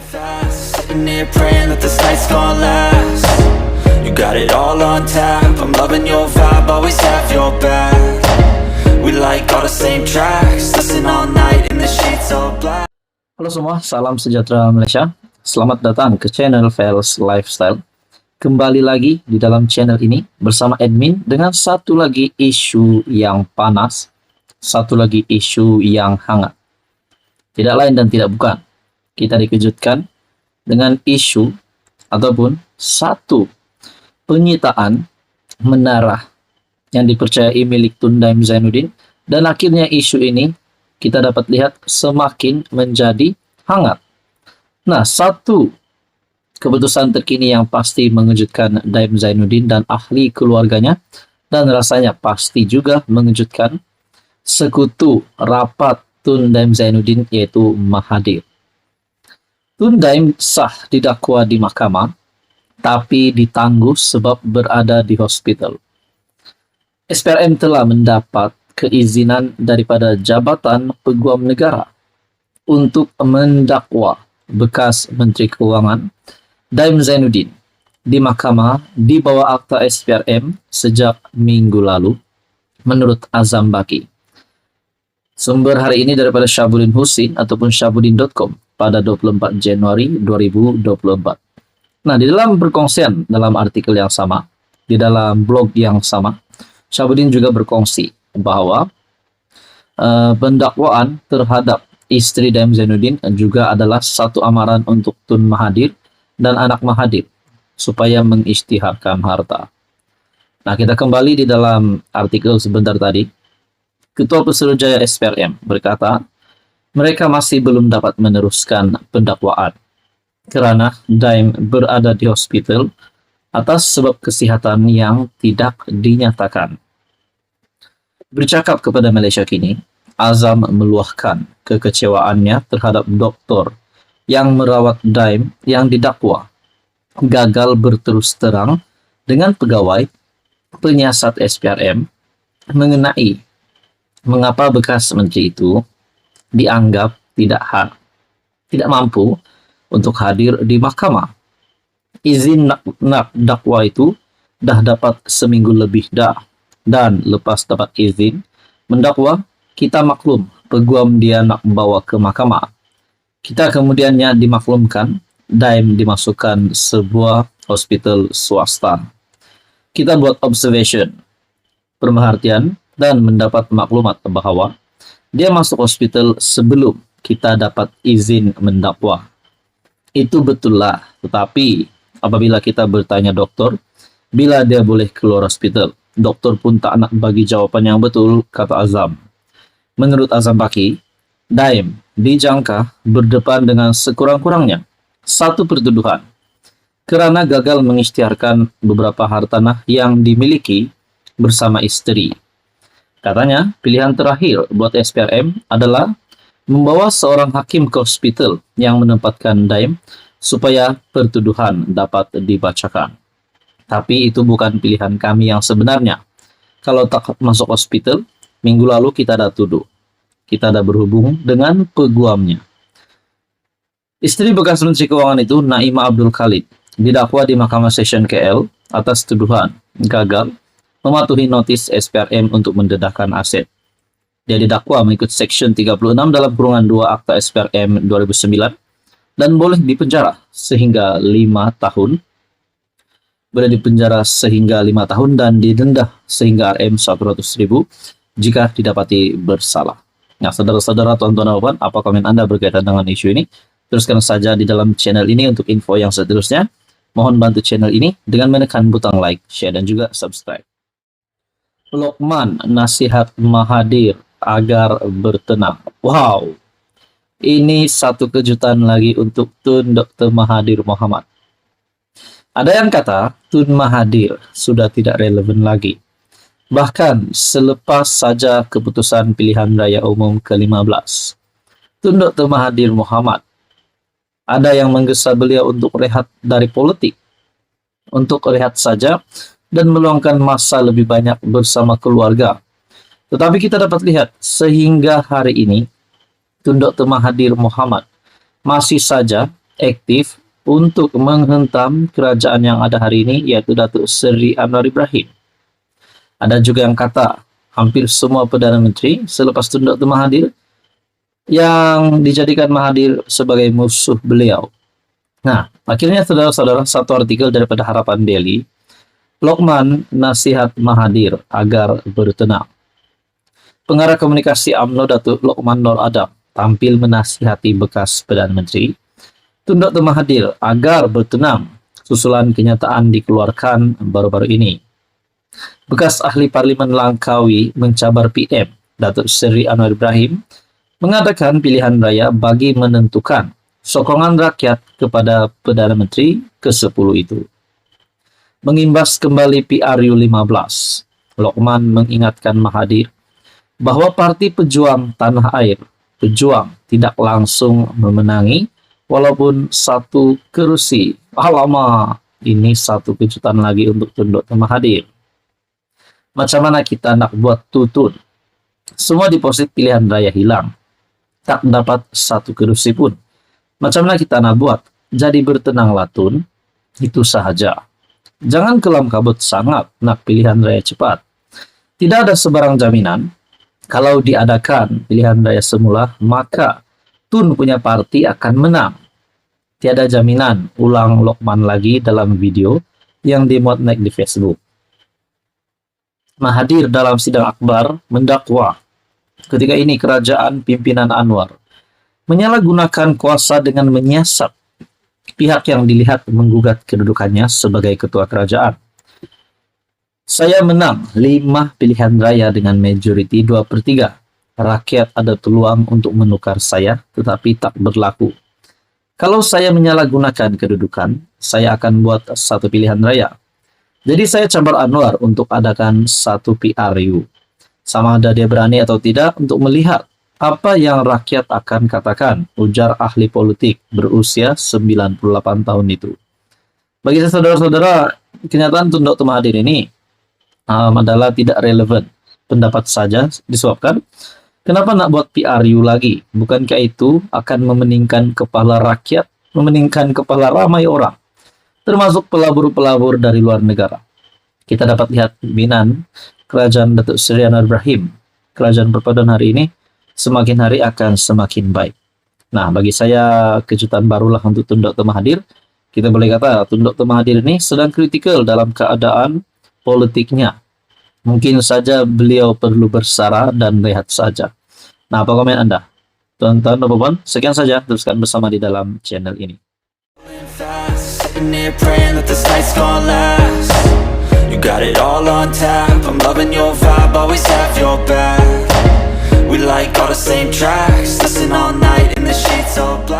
fast, sitting here praying that this night's gonna last. You got it all on tap, I'm loving your vibe, always have your back. We like all the same tracks, listen all night in the sheets all black. Halo semua, salam sejahtera Malaysia. Selamat datang ke channel Fels Lifestyle. Kembali lagi di dalam channel ini bersama admin dengan satu lagi isu yang panas, satu lagi isu yang hangat. Tidak lain dan tidak bukan, kita dikejutkan dengan isu ataupun satu penyitaan menara yang dipercayai milik Tun Daim Zainuddin, dan akhirnya isu ini kita dapat lihat semakin menjadi hangat. Nah, satu keputusan terkini yang pasti mengejutkan Daim Zainuddin dan ahli keluarganya, dan rasanya pasti juga mengejutkan sekutu rapat Tun Daim Zainuddin, yaitu Mahathir. Tun Daim sah didakwa di mahkamah, tapi ditangguh sebab berada di hospital. SPRM telah mendapat keizinan daripada Jabatan Peguam Negara untuk mendakwa bekas Menteri Keuangan Daim Zainuddin di mahkamah di bawah akta SPRM sejak minggu lalu, menurut Azam Baki. Sumber hari ini daripada Syabuddin Husin ataupun syabuddin.com pada 24 Januari 2024. Nah, di dalam perkongsian dalam artikel yang sama, di dalam blog yang sama, Syabuddin juga berkongsi bahwa pendakwaan terhadap istri Daim Zainuddin juga adalah satu amaran untuk Tun Mahathir dan anak Mahathir supaya mengisytiharkan harta. Nah, kita kembali di dalam artikel sebentar tadi. Ketua Pesuruhjaya SPRM berkata, mereka masih belum dapat meneruskan pendakwaan kerana Daim berada di hospital atas sebab kesihatan yang tidak dinyatakan. Bercakap kepada Malaysia Kini, Azam meluahkan kekecewaannya terhadap doktor yang merawat Daim yang didakwa gagal berterus terang dengan pegawai penyiasat SPRM mengenai mengapa bekas menteri itu dianggap tidak mampu untuk hadir di mahkamah. Izin nak dakwa itu dah dapat seminggu lebih dah, dan lepas dapat izin mendakwa, kita maklum peguam dia nak bawa ke mahkamah. Kita kemudiannya dimaklumkan Daim dimasukkan sebuah hospital swasta. Kita buat observation, pemerhatian, dan mendapat maklumat bahwa dia masuk hospital sebelum kita dapat izin mendakwa. Itu betul lah, tetapi apabila kita bertanya doktor, bila dia boleh keluar hospital, doktor pun tak nak bagi jawapan yang betul, kata Azam. Menurut Azam Baki, Daim dijangka berdepan dengan sekurang-kurangnya satu pertuduhan kerana gagal mengisytiharkan beberapa hartanah yang dimiliki bersama isteri. Katanya, pilihan terakhir buat SPRM adalah membawa seorang hakim ke hospital yang menempatkan Daim supaya pertuduhan dapat dibacakan. Tapi itu bukan pilihan kami yang sebenarnya. Kalau tak masuk hospital, minggu lalu kita dah tuduh. Kita dah berhubung dengan peguamnya. Isteri bekas Menteri Keuangan itu, Naimah Abdul Khalid, didakwa di Mahkamah Session KL atas tuduhan gagal mematuhi notis SPRM untuk mendedahkan aset. Dia didakwa mengikut Seksyen 36 dalam kurungan 2 Akta SPRM 2009 dan boleh dipenjara sehingga 5 tahun. Boleh dipenjara sehingga 5 tahun dan didenda sehingga Rm100.000 jika didapati bersalah. Nah, saudara-saudara, tuan-tuan dan puan, apa komen Anda berkaitan dengan isu ini? Teruskan saja di dalam channel ini untuk info yang seterusnya. Mohon bantu channel ini dengan menekan butang like, share, dan juga subscribe. Lokman nasihat Mahathir agar bertenang. Wow, ini satu kejutan lagi untuk Tun Dr. Mahathir Mohamad. Ada yang kata Tun Mahathir sudah tidak relevan lagi. Bahkan selepas saja keputusan pilihan raya umum ke-15, Tun Dr. Mahathir Mohamad ada yang menggesa beliau untuk rehat dari politik, untuk rehat saja dan meluangkan masa lebih banyak bersama keluarga. Tetapi kita dapat lihat, sehingga hari ini, Tun Dr. Mahathir Mohamad masih saja aktif untuk menghentam kerajaan yang ada hari ini, yaitu Datuk Seri Anwar Ibrahim. Ada juga yang kata hampir semua Perdana Menteri selepas Tun Dr. Mahathir yang dijadikan Mahathir sebagai musuh beliau. Nah, akhirnya saudara-saudara, satu artikel daripada Harapan Daily, Lokman nasihat Mahathir agar bertenang. Pengarah komunikasi UMNO Datuk Lokman Nur Adam tampil menasihati bekas Perdana Menteri Tun Dr. Mahathir agar bertenang susulan kenyataan dikeluarkan baru-baru ini. Bekas ahli Parlimen Langkawi mencabar PM Datuk Seri Anwar Ibrahim mengadakan pilihan raya bagi menentukan sokongan rakyat kepada Perdana Menteri ke-10 itu. Mengimbas kembali PRU 15, Lokman mengingatkan Mahathir bahwa Parti Pejuang Tanah Air, Pejuang, tidak langsung memenangi walaupun satu kerusi. Alamak, ini satu kejutan lagi untuk Tun Dr. Mahathir. Macam mana kita nak buat tutun? Semua deposit pilihan raya hilang. Tak dapat satu kerusi pun. Macam mana kita nak buat? Jadi bertenanglah Tun. Itu sahaja. Jangan kelam kabut sangat nak pilihan raya cepat. Tidak ada sebarang jaminan. Kalau diadakan pilihan raya semula, maka Tun punya parti akan menang. Tiada jaminan, ulang Lokman lagi dalam video yang dimuat naik di Facebook. Mahathir dalam sidang akbar mendakwa ketika ini kerajaan pimpinan Anwar menyalahgunakan kuasa dengan menyiasat pihak yang dilihat menggugat kedudukannya sebagai ketua kerajaan. Saya menang 5 pilihan raya dengan majoriti 2/3. Rakyat ada peluang untuk menukar saya, tetapi tak berlaku. Kalau saya menyalahgunakan kedudukan, saya akan buat satu pilihan raya. Jadi saya cabar Anwar untuk adakan satu PRU. Sama ada dia berani atau tidak untuk melihat apa yang rakyat akan katakan, ujar ahli politik berusia 98 tahun itu. Bagi saya saudara-saudara, kenyataan Tun Dr. Mahathir ini adalah tidak relevan. Pendapat saja disebabkan kenapa nak buat PRU lagi? Bukankah itu akan memeningkan kepala rakyat, memeningkan kepala ramai orang, termasuk pelabur-pelabur dari luar negara. Kita dapat lihat pimpinan kerajaan Datuk Seri Anwar Ibrahim, kerajaan perpaduan hari ini semakin hari akan semakin baik. Nah, bagi saya kejutan barulah untuk Tun Dr. Mahathir. Kita boleh kata Tun Dr. Mahathir ini sedang kritikal dalam keadaan politiknya. Mungkin saja beliau perlu bersara dan rehat saja. Nah, apa komen Anda? Tuan-tuan, Bapak-Bapak, sekian saja. Teruskan bersama di dalam channel ini. Sitting here praying that this night's gonna last. You got it all on tap. I'm loving your vibe, always have your back. We like all the same tracks. Listen all night in the sheets all black.